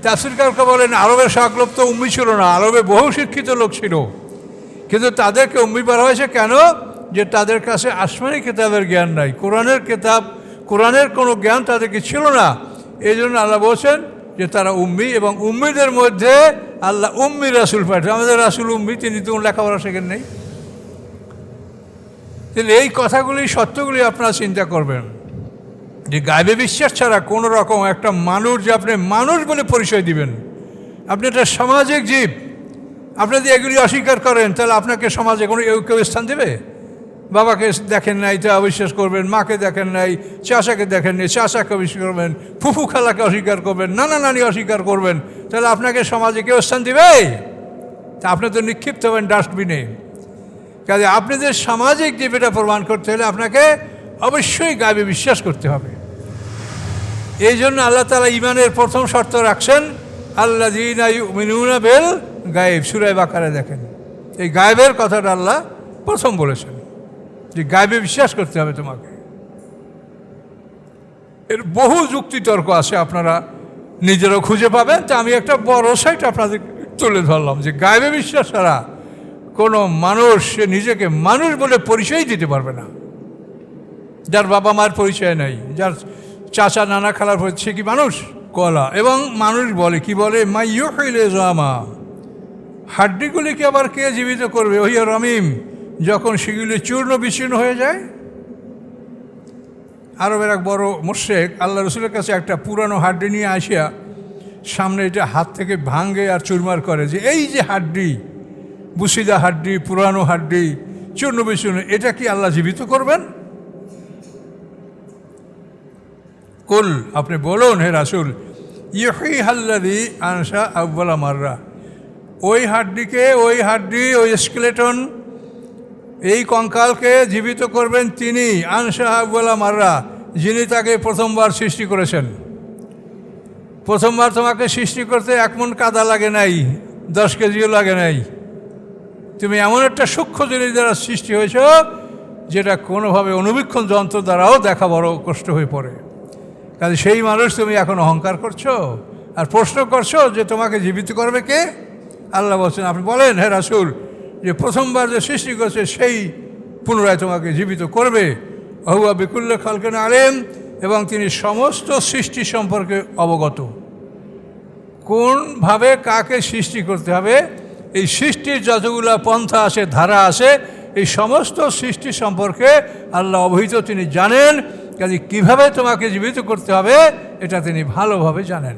তাফসীরকাররা বলেন আরবের সব লোক তো উম্মি ছিল না, আরবে বহু শিক্ষিত লোক ছিল, কিন্তু তাদেরকে উম্মি বলা হয়েছে কেন? যে তাদের কাছে আসমানি কিতাবের জ্ঞান নাই, কোরআনের কোনো জ্ঞান তাদেরকে ছিল না। এই জন্য আল্লাহ বলছেন যে তারা উম্মি, এবং উম্মিদের মধ্যে আল্লাহ উম্মি রাসূল পাঠায়। আমাদের রাসূল উম্মি, তিনি তো লেখাপড়া শেখেন নেই। তাহলে এই কথাগুলি, সত্যগুলি আপনারা চিন্তা করবেন যে গায়েবে বিশ্বাস ছাড়া কোনো রকম একটা মানুষ, যে আপনি মানুষ বলে পরিচয় দিবেন, আপনি একটা সামাজিক জীব, আপনি যদি এগুলি অস্বীকার করেন তাহলে আপনাকে সমাজে কোনো কেউ স্থান দেবে? বাবাকে দেখেন নাই তা অবিশ্বাস করবেন, মাকে দেখেন নাই, চাচাকে দেখেন নাই, চাচাকে অবিশ্বাস করবেন, ফুফু খালাকে অস্বীকার করবেন, নানা নানি অস্বীকার করবেন, তাহলে আপনাকে সমাজে কেউ স্থান দেবে? তা আপনি তো নিক্ষিপ্ত হবেন ডাস্টবিনে। কাজে আপনাদের সামাজিক জীবনটা প্রমাণ করতে হলে আপনাকে অবশ্যই গায়েবে বিশ্বাস করতে হবে। এই জন্য আল্লাহ তাআলা ঈমানের প্রথম শর্ত রাখছেন আল্লাযীনা ইউমিনুনা বিল গায়ব। সূরা বাকারা দেখেন, এই গায়েবের কথাটা আল্লাহ প্রথম বলেছেন যে গায়েবে বিশ্বাস করতে হবে তোমাকে। এর বহু যুক্তিতর্ক আছে, আপনারা নিজেরাও খুঁজে পাবেন। তো আমি একটা বড় সাইট আপনাদের তুলে ধরলাম যে গায়েবে বিশ্বাস ছাড়া কোনো মানুষ সে নিজেকে মানুষ বলে পরিচয় দিতে পারবে না। যার বাবা মার পরিচয় নেই, যার চাচা নানা খালার পরিচয়, সে কি মানুষ? কলা। এবং মানুষ বলে কি বলে, মাইয়ুহিল ইযামা, হাড্ডিগুলিকে আবার কে জীবিত করবে? ওহিয়া রমিম, যখন সেগুলি চূর্ণ বিচূর্ণ হয়ে যায়। আরবের এক বড় মুশরিক আল্লাহ রসুলের কাছে একটা পুরানো হাড্ডি নিয়ে আসিয়া সামনে এটা হাত থেকে ভাঙে আর চুরমার করে যে এই যে হাড্ডি, বুসিদা হাড্ডি, পুরানো হাড্ডি, চূর্ণ বিচূর্ণ, এটা কি আল্লাহ জীবিত করবেন? কুল, আপনি বলুন হে রাসূল, ইউহয়িহাল্লাযী আনশা আউয়ালা মাররা, ওই হাড্ডিকে, ওই হাড্ডি, ওই স্কেলেটন, এই কঙ্কালকে জীবিত করবেন তিনি, আনশা আউয়ালা মাররা, যিনি তাকে প্রথমবার সৃষ্টি করেছেন। প্রথমবার তোমাকে সৃষ্টি করতে 1 মণ কাদা লাগে নাই, 10 কেজিও লাগে নাই। তুমি এমন একটা সূক্ষ্ম জিনিস দ্বারা সৃষ্টি হয়েছ যেটা কোনোভাবে অনুবীক্ষণ যন্ত্র দ্বারাও দেখা বড় কষ্ট হয়ে পড়ে। কাজে সেই মানুষ তুমি এখন অহংকার করছো আর প্রশ্ন করছো যে তোমাকে জীবিত করবে কে? আল্লাহ বলছেন, আপনি বলেন হে রাসূল যে প্রথমবার যে সৃষ্টি করছে সেই পুনরায় তোমাকে জীবিত করবে। হুয়া বিকুল্লি খালকিন আলিম, এবং তিনি সমস্ত সৃষ্টি সম্পর্কে অবগত। কোনভাবে কাকে সৃষ্টি করতে হবে, এই সৃষ্টির যতগুলো পন্থা আছে, ধারা আছে, এই সমস্ত সৃষ্টি সম্পর্কে আল্লাহ অবহিত, তিনি জানেন। কাজে কীভাবে তোমাকে জীবিত করতে হবে এটা তিনি ভালোভাবে জানেন।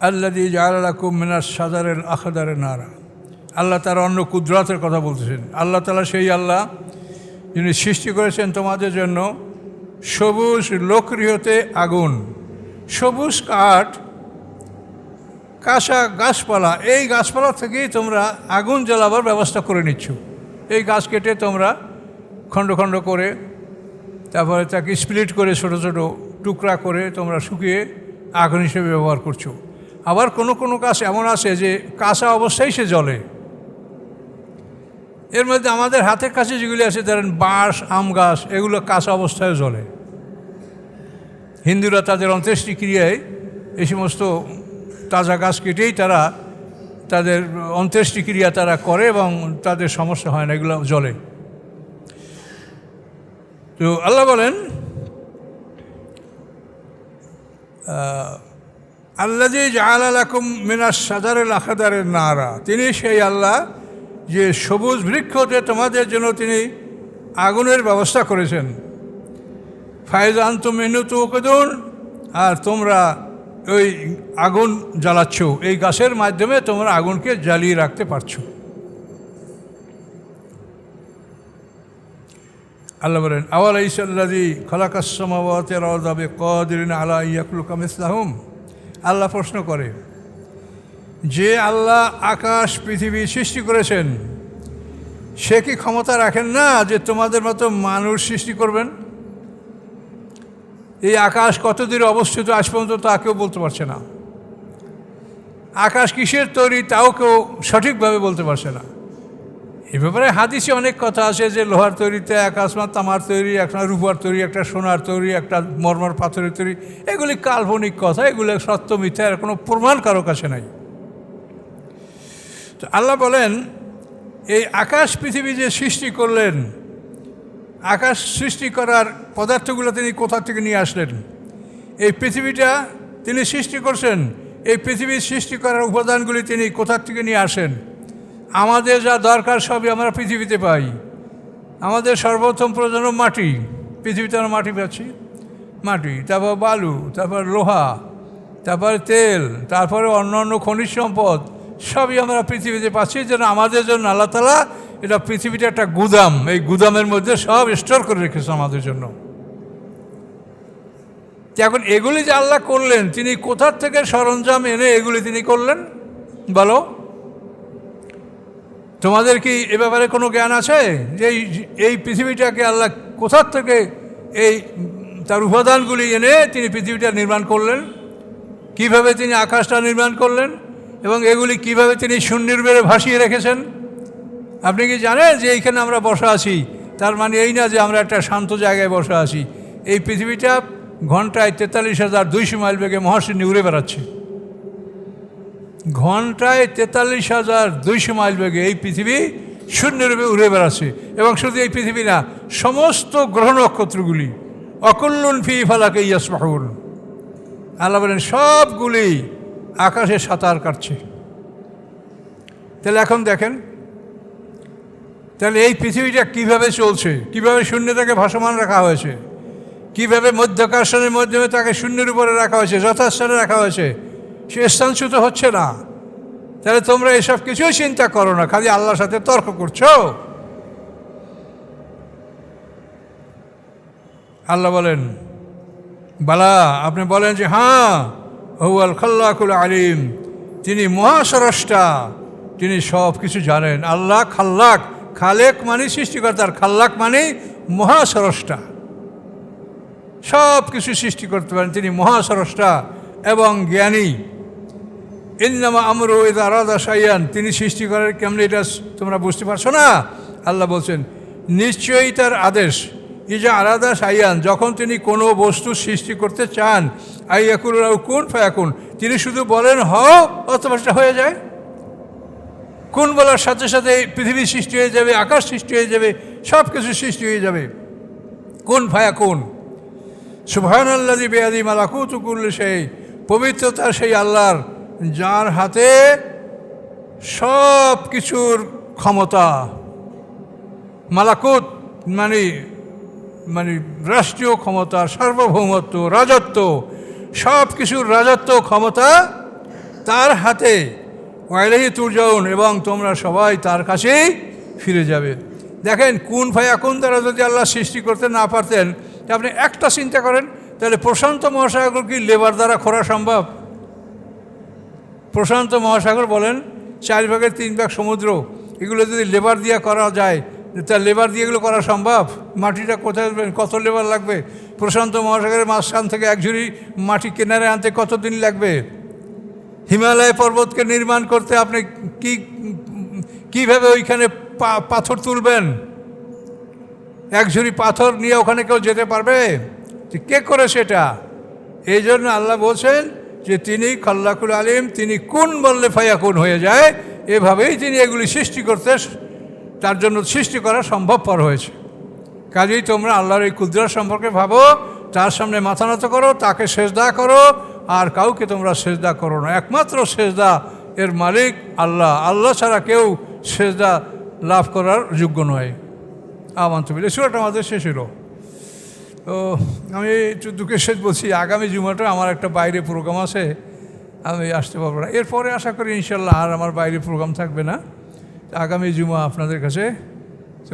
আল্লাযী জাআলা লাকুম মিনাশ শাজারিল আখদারি নারা, আল্লাহ তার অন্য কুদরতের কথা বলতেছেন। আল্লাহ তাআলা সেই আল্লাহ যিনি সৃষ্টি করেছেন তোমাদের জন্য সবুজ লোকরিহতে আগুন, সবুজ কাঠ, কাঁচা গাছপালা, এই গাছপালা থেকেই তোমরা আগুন জ্বালাবার ব্যবস্থা করে নিচ্ছ। এই গাছ কেটে তোমরা খণ্ড খণ্ড করে, তারপরে তাকে স্প্লিট করে ছোট ছোট টুকরা করে তোমরা শুকিয়ে আগুন হিসেবে ব্যবহার করছো। আবার কোনো কোনো গাছ এমন আছে যে কাঁচা অবস্থায় সে জ্বলে। এর মধ্যে আমাদের হাতের কাছে যেগুলি আছে, ধরেন বাঁশ, আম গাছ, এগুলো কাঁচা অবস্থায় জ্বলে। হিন্দুরা তাদের অন্ত্যেষ্টিক্রিয়ায় এই সমস্ত তাজা গাছ কেটেই তারা তাদের অন্ত্যেষ্টিক্রিয়া তারা করে এবং তাদের সমস্যা হয় না, এগুলো জ্বলে। তো আল্লাহ বলেন আল্লাযী জাআলা লাকুম মিনাশ শাজারিল আখদারি নারা, তিনি সেই আল্লাহ যে সবুজ বৃক্ষতে তোমাদের জন্য তিনি আগুনের ব্যবস্থা করেছেন। ফাইযা আনতুম মিনহু তুওকিদুন, আর তোমরা ওই আগুন জ্বালাচ্ছ, এই গাছের মাধ্যমে তোমরা আগুনকে জ্বালিয়ে রাখতে পারছো। আল্লাহ বলেন আওয়ালাইসাল্লাযী খালাকাস সামাওয়াতি ওয়াল আরদা বিকাদিরিন আলা আন ইয়াখলুকা মিসলাহুম, আল্লাহ প্রশ্ন করে যে আল্লাহ আকাশ পৃথিবী সৃষ্টি করেছেন সে কি ক্ষমতা রাখেন না যে তোমাদের মতো মানুষ সৃষ্টি করবেন? এই আকাশ কত দূরে অবস্থিত আজ পর্যন্ত তা কেউ বলতে পারছে না। আকাশ কিসের তৈরি তাও কেউ সঠিকভাবে বলতে পারছে না। এ ব্যাপারে হাদিসে অনেক কথা আছে যে লোহার তৈরিতে, এক আসমান তামার তৈরি, একটা রূপার তৈরি, একটা সোনার তৈরি, একটা মরমর পাথরের তৈরি। এগুলি কাল্পনিক কথা, এগুলো সত্য মিথ্যা, এর কোনো প্রমাণ কারো কাছে নাই। তো আল্লাহ বলেন এই আকাশ পৃথিবী যে সৃষ্টি করলেন, আকাশ সৃষ্টি করার পদার্থগুলো তিনি কোথা থেকে নিয়ে আসলেন? এই পৃথিবীটা তিনি সৃষ্টি করছেন, এই পৃথিবীর সৃষ্টি করার উপাদানগুলি তিনি কোথা থেকে নিয়ে আসেন? আমাদের যা দরকার সবই আমরা পৃথিবীতে পাই। আমাদের সর্বপ্রথম প্রয়োজন মাটি, পৃথিবীতে আমরা মাটি পাচ্ছি, মাটি, তারপর বালু, তারপর লোহা, তারপর তেল, তারপরে অন্য অন্য খনিজ সম্পদ, সবই আমরা পৃথিবীতে পাচ্ছি। যেন আমাদের জন্য আল্লাহ তাআলা এটা পৃথিবীটা একটা গুদাম, এই গুদামের মধ্যে সব স্টোর করে রেখেছে আমাদের জন্য। এখন এগুলি যে আল্লাহ করলেন, তিনি কোথার থেকে সরঞ্জাম এনে এগুলি তিনি করলেন বলো? তোমাদের কি এ ব্যাপারে কোনো জ্ঞান আছে যে এই পৃথিবীটাকে আল্লাহ কোথার থেকে এই তার উপাদানগুলি এনে তিনি পৃথিবীটা নির্মাণ করলেন? কিভাবে তিনি আকাশটা নির্মাণ করলেন এবং এগুলি কিভাবে তিনি শূন্যের বেড়ে ভাসিয়ে রেখেছেন? আপনি কি জানেন যে এইখানে আমরা বসা আছি, তার মানে এই না যে আমরা একটা শান্ত জায়গায় বসা আছি। এই পৃথিবীটা ঘন্টায় 43,200 মাইল বেগে মহাশূন্যে উড়ে বেড়াচ্ছে। ঘন্টায় 43,200 মাইল বেগে এই পৃথিবী শূন্যরূপে উড়ে বেড়াচ্ছে। এবং শুধু এই পৃথিবী না, সমস্ত গ্রহ নক্ষত্রগুলি অকুল্লুন ফি ফালাকে ইয়াসবাহুন, আল্লাহ বলেন সবগুলি আকাশে সাঁতার কাটছে। তাহলে এখন দেখেন, তাহলে এই পৃথিবীটা কিভাবে চলছে, কিভাবে শূন্যতাকে ভাসমান রাখা হয়েছে, কিভাবে মধ্যাকর্ষণের মাধ্যমে তাকে শূন্যের উপরে রাখা হয়েছে, যথাস্থানে রাখা হয়েছে, সে স্থানচ্যুত হচ্ছে না। তাহলে তোমরা এসব কিছুই চিন্তা করো না, খালি আল্লাহর সাথে তর্ক করছো। আল্লাহ বলেন বালা, আপনি বলেন যে হ্যাঁ, হুয়াল খাল্লাকুল আলিম, তিনি মহাস্রষ্টা, তিনি সব কিছু জানেন। আল্লাহ খাল্লাক, খালেক মানে সৃষ্টিকর্তার, খাল্লাক মানে মহাস্রষ্টা, সব কিছু সৃষ্টি করতে পারেন, তিনি মহাস্রষ্টা এবং জ্ঞানী। ইন্নামা আমরু ইযা আরাদা শাইআন, তিনি সৃষ্টি করেন কেমন, এটা তোমরা বুঝতে পারছো না? আল্লাহ বলছেন নিশ্চয়ই তার আদেশ, ইজা আরাদা শাইআন, যখন তিনি কোনো বস্তু সৃষ্টি করতে চান, আইয়াকুল লাহু কুন ফায়াকুন, তিনি শুধু বলেন হও, অথবা সেটা হয়ে যায়। কোন বলার সাথে সাথে পৃথিবী সৃষ্টি হয়ে যাবে, আকাশ সৃষ্টি হয়ে যাবে, সব কিছু সৃষ্টি হয়ে যাবে। কুন ফায়াকুন। সুবহানাল্লাযী বিয়াদিহি মালাকুতু কুল্লি শাই, পবিত্রতা সেই আল্লাহর যার হাতে সব কিছুর ক্ষমতা। মালাকুত মানে মানে রাষ্ট্রীয় ক্ষমতা, সার্বভৌমত্ব, রাজত্ব, সব কিছুর রাজত্ব ক্ষমতা তার হাতে। ওয়াইলাইহি তুরজাউন, এবং তোমরা সবাই তার কাছেই ফিরে যাবে। দেখেন, কুন ফায়াকুন দ্বারা যদি আল্লাহ সৃষ্টি করতে না পারতেন, আপনি একটা চিন্তা করেন, তাহলে প্রশান্ত মহাসাগর কি লেবার দ্বারা খোঁড়া সম্ভব? প্রশান্ত মহাসাগর বলেন 4/3 সমুদ্র, এগুলো যদি লেবার দিয়ে করা যায়, তা লেবার দিয়ে এগুলো করা সম্ভব? মাটিটা কোথায়, কত লেবার লাগবে? প্রশান্ত মহাসাগরের মাঝখান থেকে এক ঝুড়ি মাটি কিনারে আনতে কতদিন লাগবে? হিমালয় পর্বতকে নির্মাণ করতে আপনি কীভাবে ওইখানে পাথর তুলবেন? এক ঝুড়ি পাথর নিয়ে ওখানে কেউ যেতে পারবে? কে করে সেটা? এই জন্য আল্লাহ বলছেন যে তিনি খাল্লাকুল আলিম, তিনি কুন বললে ফায়াকুন হয়ে যায়। এভাবেই তিনি এগুলি সৃষ্টি করতে, তার জন্য সৃষ্টি করা সম্ভবপর হয়েছে। কাজেই তোমরা আল্লাহর এই কুদরত সম্পর্কে ভাবো, তার সামনে মাথা নত করো, তাকে সেজদা করো, আর কাউকে তোমরা সেজদা করো না। একমাত্র সেজদা এর মালিক আল্লাহ, আল্লাহ ছাড়া কেউ সেজদা লাভ করার যোগ্য নয়। আমানতু বিল্লাহ। সূরাটা আমাদের শেষ হলো। তো আমি একটু দুঃখের সাথে বলছি, আগামী জুমাটা আমার একটা বাইরে প্রোগ্রাম আছে, আমি আসতে পারবো না। এরপরে আশা করি ইনশাল্লাহ আর আমার বাইরে প্রোগ্রাম থাকবে না। আগামী জুমা আপনাদের কাছে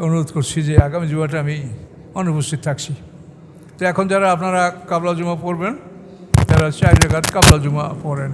অনুরোধ করছি যে আগামী জুমাটা আমি অনুপস্থিত থাকছি। তো এখন যারা আপনারা কাবলা জুমা পড়বেন, তারা 4 রাকাত কাবলা জুমা পড়েন।